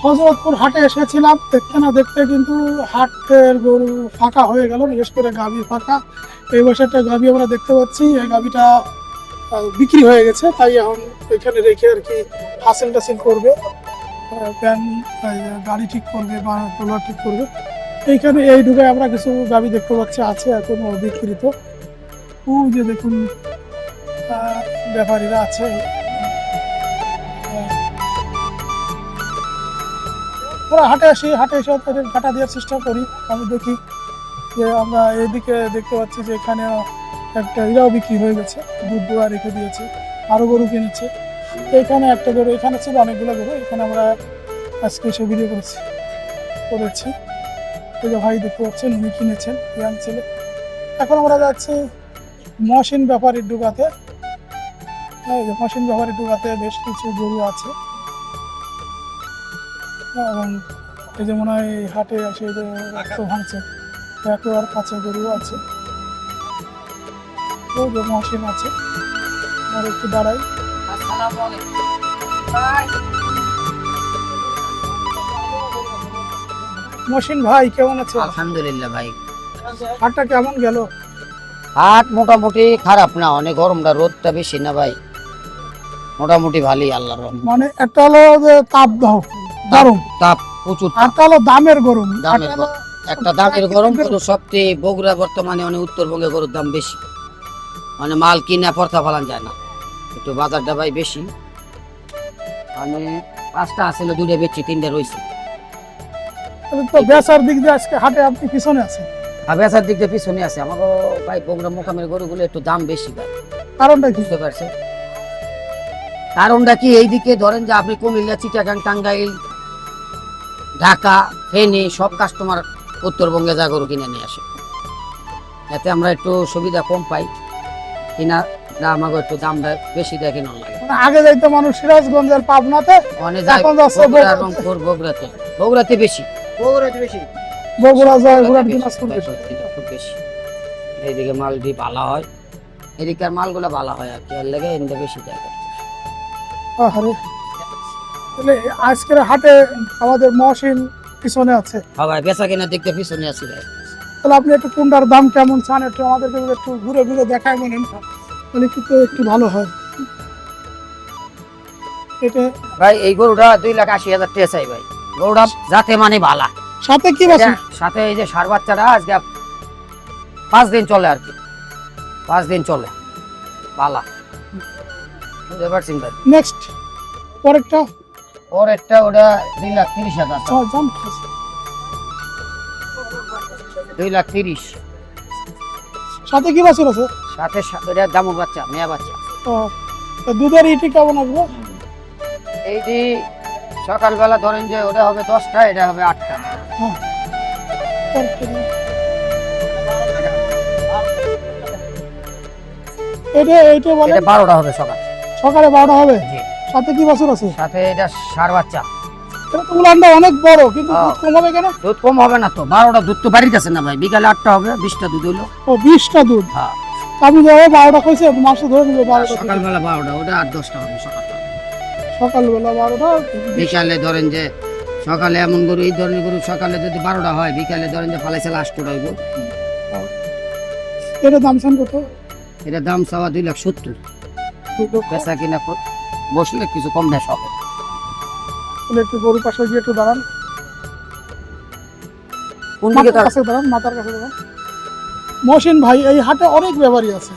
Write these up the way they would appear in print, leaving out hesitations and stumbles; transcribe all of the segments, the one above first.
হযরতপুর হাটে এসেছিলাম, দেখতে না দেখতে কিন্তু হাটের গরু ফাঁকা হয়ে গেল, বিশেষ করে গাভী ফাঁকা। এই বছর একটা গাভী আমরা দেখতে পাচ্ছি, এই গাভীটা বিক্রি হয়ে গেছে, তাই এখন এখানে রেখে আর কি হাসিল টাসিল করবে, প্যান গাড়ি ঠিক করবে বা টোলা ঠিক করবে। এইখানে এই ঢুকে আমরা কিছু গাভী দেখতে পাচ্ছি আছে এখন বিক্রিত। যে দেখুন ব্যাপারীরা আছে। আমরা হাটে আসি, হাটে এসে তাদের কাটা দেওয়ার চেষ্টা করি। আমি দেখি যে আমরা এদিকে দেখতে পাচ্ছি যে এখানে একটা এরাও বিক্রি হয়ে গেছে, দুধ দোয়া রেখে দিয়েছে, আরো গরু কিনেছে। এখানে একটা গরু, এখানে ছিল অনেকগুলো গরু, এখানে আমরা আজকে এসে ভিডিও করেছি। এই যে ভাই দেখতে পাচ্ছেন উনি কিনেছেন, ইয়াং ছেলে। এখন আমরা যাচ্ছি মহসিন ব্যাপারীর ডুগাতে। এই যে মহসিন ব্যাপারীর ডুগাতে বেশ কিছু গরু আছে, এবং এই যে মনে হয় হাটে এসে যে রক্ত ভাঙছে, আর কাছে গরু আছে, ওই যে মহসিন আছে। আর একটু দাঁড়াই। মহসিন ভাই কেমন আছে? আলহামদুলিল্লাহ ভাই, হাটটা কেমন গেল? হাট মোটামুটি খারাপ না, অনেক গরমটা রোদটা বেশি না ভাই, মোটামুটি ভালোই আল্লাহর রহমতে। মানে একটা হলো যে তাপ দাও গরম, তাপ প্রচুর, আরটা হলো দামের গরম। দামের গরম। একটা দামের গরম, কিন্তু সবচেয়ে বগুড়া বর্তমানে অনেক উত্তরবঙ্গে গরুর দাম বেশি, মানে মাল কিনা পড়তা ফেলান যায় না, একটু বাজারটা ভাই বেশি। মানে 5টা আসলে 2টা বেচছি, 3টা রয়েছে। তো বেচার দিক দিয়ে আজকে হাটে আপনি পিছনে আছেন, আর বেচার দিক দিয়ে পিছনে আছে আমাকে ভাই। বগুড়া মোকামের গরুগুলো একটু দাম বেশি ভাই, কারণটা কি? বুঝতে পারছে কারণটা কি? এইদিকে ধরেন যে আপনি কুমিল্লা, চিটাগাং, টাঙ্গাইল, ঢাকা, ফেনী সব কাস্টমার উত্তরবঙ্গে যা গরু কিনে নিয়ে আসে, এতে আমরা একটু সুবিধা কম পাই কিনা, আমাকে একটু দামটা বেশি দেয় কিনা লাগে। মানে আগে যাইতো মানুষ সিরাজগঞ্জের পাবনাতে, অনেক যায় এখন যাচ্ছে বগুড়া, রংপুর, বগুড়াতে বেশি, বগুড়া যায়, ঘোড়ার দিনাজপুর বেশি। খুব বেশি। এইদিকে মালটি ভালো হয়, এদিকের মালগুলো ভালো হয় আর কি, এর লেগে এনটা বেশি দেয়। আরে তাহলে আজকের হাটে আমাদের মহসিন পিছনে আছে, ভাই বেচা কেনার দিক দিয়ে পিছনে আছি ভাই। তাহলে আপনি একটু কোনটার দাম কেমন চান একটু আমাদেরকে একটু ঘুরে ঘুরে দেখায় বলেন, তাহলে কিন্তু একটু ভালো হয়। এটা ভাই এই গরুটা 2,80,000 টাকা চাই ভাই, গরুটা যাতে মানে ভালা, সাথে কি বাসি? সাথে এই যে ষাঁড় বাচ্চাটা আজকে 5 দিন চলে আর কি, 5 দিন চলে ভালা, বুঝতে পারছেন ভাই। নেক্সট পরেরটা ওর একটা ওটা 2,30,000, জাম 2,30,000। সাথে কি বাছুর আছে? সাথে এটা দামুর বাচ্চা, মেয়া বাচ্চা। তো দুধের ইটি কেমন আসবে? এই যে সকালবেলা ধরেন যে ওটা হবে 10টা, এটা হবে 8টা। হ্যাঁ, এইটা বলে এটা 12টা হবে সকালে 12টা হবে। জি। সাথে কি বাছুর আছে? সাথে এটা ষাঁড় বাচ্চা। এটা তো উলানটা অনেক বড়, কিন্তু দুধ কম হবে কেন? দুধ কম হবে না তো, 12টা দুধ তো বাড়িতে আছে না ভাই, বিকালে 8টা হবে, 20টা দুধ হইলো। ও 20টা দুধ। হ্যাঁ, আমি যাবো 12টা কইছে, মাসে ধরে নিবে 12টা। সকালবেলা 12টা, ওটা 8-10টা হবে সকালবেলা 12টা, বিকালে ধরেন যে সকালে এমন গরু, এই ধরনের গরু সকালে যদি 12টা হয়, বিকালে ধরেন যে পালাইছে 8টা হইব। এটা দাম চান কত? এটা দাম চাওয়া 2,70,000, বেচা কিনা বসলে কিছু কম বেশ হবে। তাহলে একটু গরুর পাশে গিয়ে একটু দাঁড়ান, কোন দিকে মাথার কাছে দাঁড়ান, মাথার কাছে দাঁড়ান। মহসিন ভাই, এই হাটে অনেক ব্যাপারী আছে,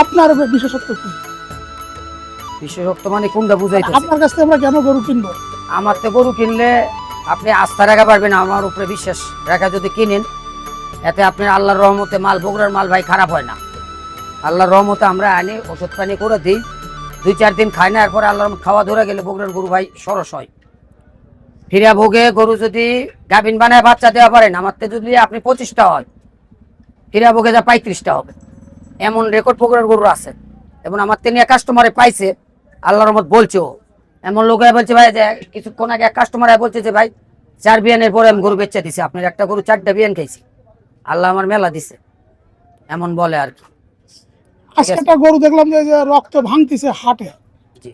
আপনার বিশেষত্ব কি? বিশেষত্ব মানে কোনটা বুঝাইতে? আপনার কাছ থেকে আমরা কেন গরু কিনবো? আমার তো গরু কিনলে আপনি আস্থা রাখা পারবেন, আমার উপরে বিশ্বাস রাখা যদি কিনেন, এতে আপনার আল্লাহর রহমতে মাল, বগুড়ার মাল ভাই খারাপ হয় না। আল্লাহর রহমতে আমরা আনি, ওষুধ পানি করে দিই, 2-4 দিন খাই না, এরপরে আল্লাহর রহমত খাওয়া ধরে গেলে বগুড়ার গরু ভাই সরস হয়। ফিরা ভোগে গরু যদি গাভিন বানায় বাচ্চা দেওয়া পারেন, আমার তো যদি আপনি 25টা হয়, ফিরা ভোগে যা 35টা হবে, এমন রেকর্ড বগুড়ার গরু আছে। এবং আমার তো নিয়ে কাস্টমারে পাইছে, আল্লাহর রহমত বলছেও। এমন লোক বলছে ভাই যে কিছুক্ষণ আগে এক কাস্টমার বলছে যে ভাই 4 বিয়ানের পরে আমি গরু বেচা দিছি, আপনার একটা গরু 4টা বিয়ান খাইছি, আল্লাহ আমার মেলা দিছে, এমন বলে আর কি। আজকে একটা গরু দেখলাম যে রক্ত ভাঙতিছে হাটে, জি,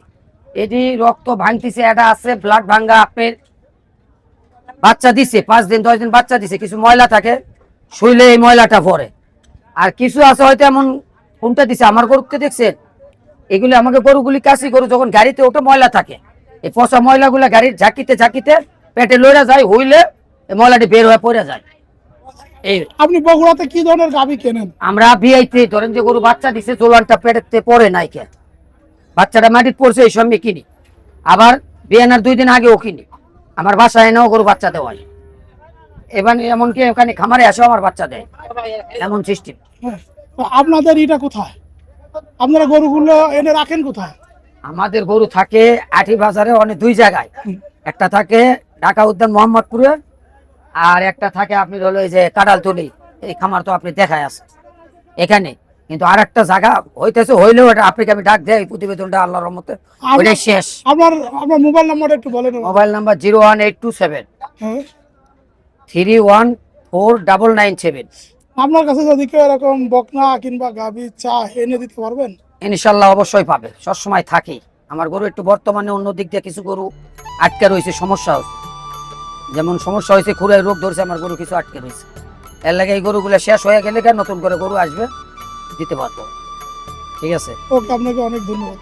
এটি রক্ত ভাঙতেছে, এটা আছে ব্লাড ভাঙ্গা, আপনার বাচ্চা দিছে 5 দিন 10 দিন বাচ্চা দিছে, কিছু ময়লা থাকে শুইলে এই ময়লাটা পড়ে। আর কিছু আছে হয়তো এমন কোনটা দিছে আমার গরুকে দেখছেন, এগুলি আমাকে গরুগুলি কাশি গরু যখন গাড়িতে ওঠে ময়লা থাকে, এই পচা ময়লাগুলা গাড়ির ঝাঁকিতে ঝাঁকিতে পেটে লইরা যায়, হইলে এই ময়লাটি বের হয়ে পড়ে যায়। এই আপনি বগুড়াতে কি ধরনের গাভী কেনেন? আমরা বিআইতে ধরেন যে গরু বাচ্চা দিছে, জোলানটা পেটেতে পড়ে নাই, কে বাচ্চাটা মাটির পড়ছে, এই সঙ্গে কিনি। আবার বিয়ানার 2 দিন আগেও কিনি, আমার বাসায় এনেও গরু বাচ্চা দেওয়া হয়। এবার এমনকি ওখানে খামারে আসেও আমার বাচ্চা দেয়, এমন সিস্টেম। হ্যাঁ। তো আপনাদের এটা কোথায়, আপনারা গরুগুলো এনে রাখেন কোথায়? আমাদের গরু থাকে আঠি বাজারে অনেক 2 জায়গায়, একটা থাকে ঢাকা উদ্যান মোহাম্মদপুরে, আর একটা থাকে আপনি হলো এই যে কাঁঠালতলি, এই খামার তো আপনি দেখায় আছে এখানে। কিন্তু আর একটা জায়গা হইতেছে, হইলেও এটা আপনাকে আমি ডাক দেয়, এই প্রতিবেদনটা আল্লাহর রহমতে ওইটাই শেষ। আপনার আপনার মোবাইল নাম্বারটা একটু বলেন। মোবাইল নাম্বার 01827 হ্যাঁ। 3149997। আপনার কাছে যদি কেউ এরকম বকনা কিংবা গাভী চা এনে দিতে পারবেন? ইনশাল্লাহ অবশ্যই পাবে, সবসময় থাকি। আমার গরু একটু বর্তমানে অন্য দিক দিয়ে কিছু গরু আটকে রয়েছে, সমস্যা হচ্ছে, যেমন সমস্যা হয়েছে খুরাই রোগ ধরছে, আমার গরু কিছু আটকে রয়েছে। এর লাগে এই গরুগুলো শেষ হয়ে গেলে নতুন করে গরু আসবে, দিতে পারবো। ঠিক আছে, ওকে, আপনাকে অনেক ধন্যবাদ।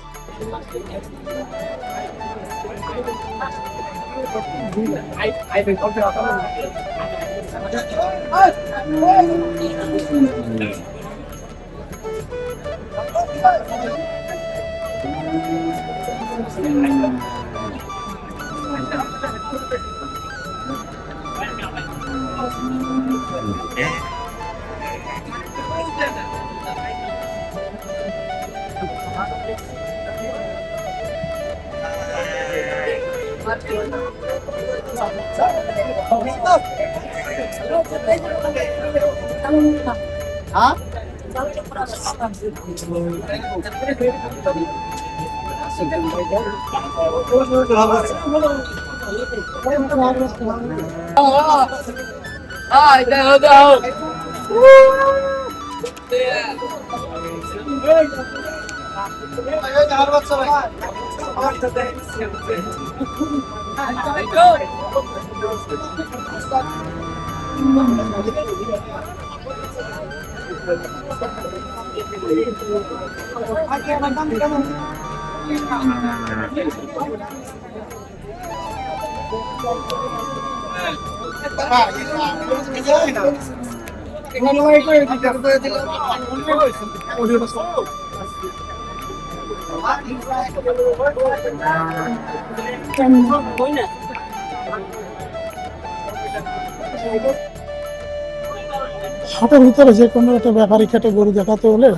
হাটের ভিতরে যে কোনো একটা ব্যাপারী খেটে গরু দেখাতে হলে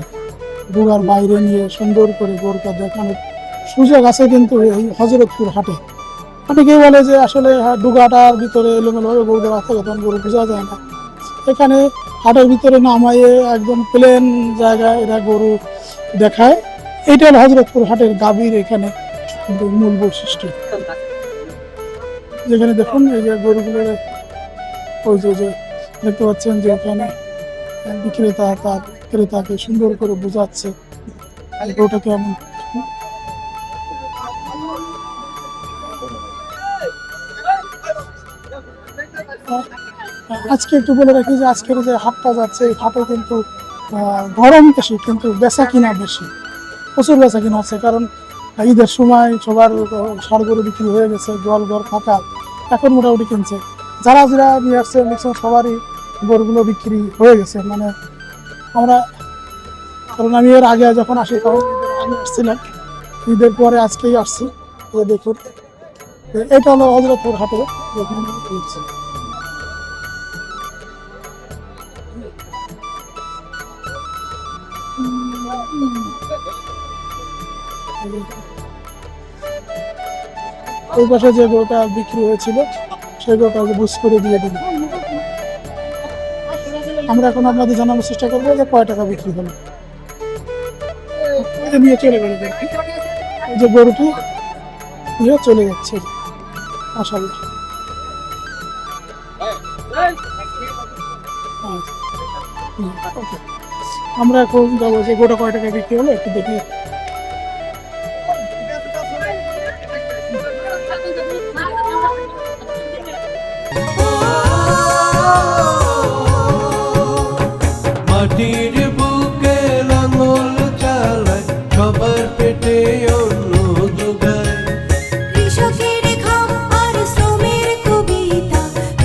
দুগার বাইরে নিয়ে সুন্দর করে গরুটা দেখানোর সুযোগ আছে কিন্তু এই হযরতপুর হাটে। অনেকেই বলে যে আসলে ডুগাটার ভিতরে এলোমেলোভাবে গরু দেওয়া থাকে, তখন গরু বোঝা যায় না। এখানে হাটের ভিতরে নামাইয়ে একদম প্লেন জায়গায় এরা গরু দেখায়। এইটা হলো হযরতপুর হাটের গাভীর এখানে কিন্তু মূল বৈশিষ্ট্য। যেখানে দেখুন এই যে গরুগুলোর ওই যে দেখতে পাচ্ছেন যে এখানে বিক্রেতা তার ক্রেতাকে সুন্দর করে বোঝাচ্ছে গরুটা কেমন। আজকে একটু বলে রাখি যে আজকের যে হাটটা যাচ্ছে, এই হাটে কিন্তু গরম বেশি কিন্তু বেচা কিনা বেশি, প্রচুর বেচা কিনা হচ্ছে। কারণ ঈদের সময় সবার ষাঁড় গরু বিক্রি হয়ে গেছে, গোয়াল ঘর ফাঁকা, এখন মোটামুটি কিনছে। যারা যারা নিয়ে আসছে সবারই গরুগুলো বিক্রি হয়ে গেছে। মানে আমরা, কারণ আমি এর আগে যখন আসি তখন আমি আসছিলাম, ঈদের পরে আজকেই আসছি। দেখুন এটা হলো হযরতপুর হাটে দেখুন। ওই পাশে যে গরুটা বিক্রি হয়েছিল সেই গরুটা বুঝ করে দিয়ে দিল। আমরা এখন আপনাদের জানানোর চেষ্টা করবো যে কয় টাকা বিক্রি হলো। নিয়ে চলে গেল যে গরুটি নিয়ে চলে যাচ্ছে। মাশাআল্লাহ। ওকে, আমরা এখন যাবো যে গোটা কয় টাকা বিক্রি হলো একটু দেখি।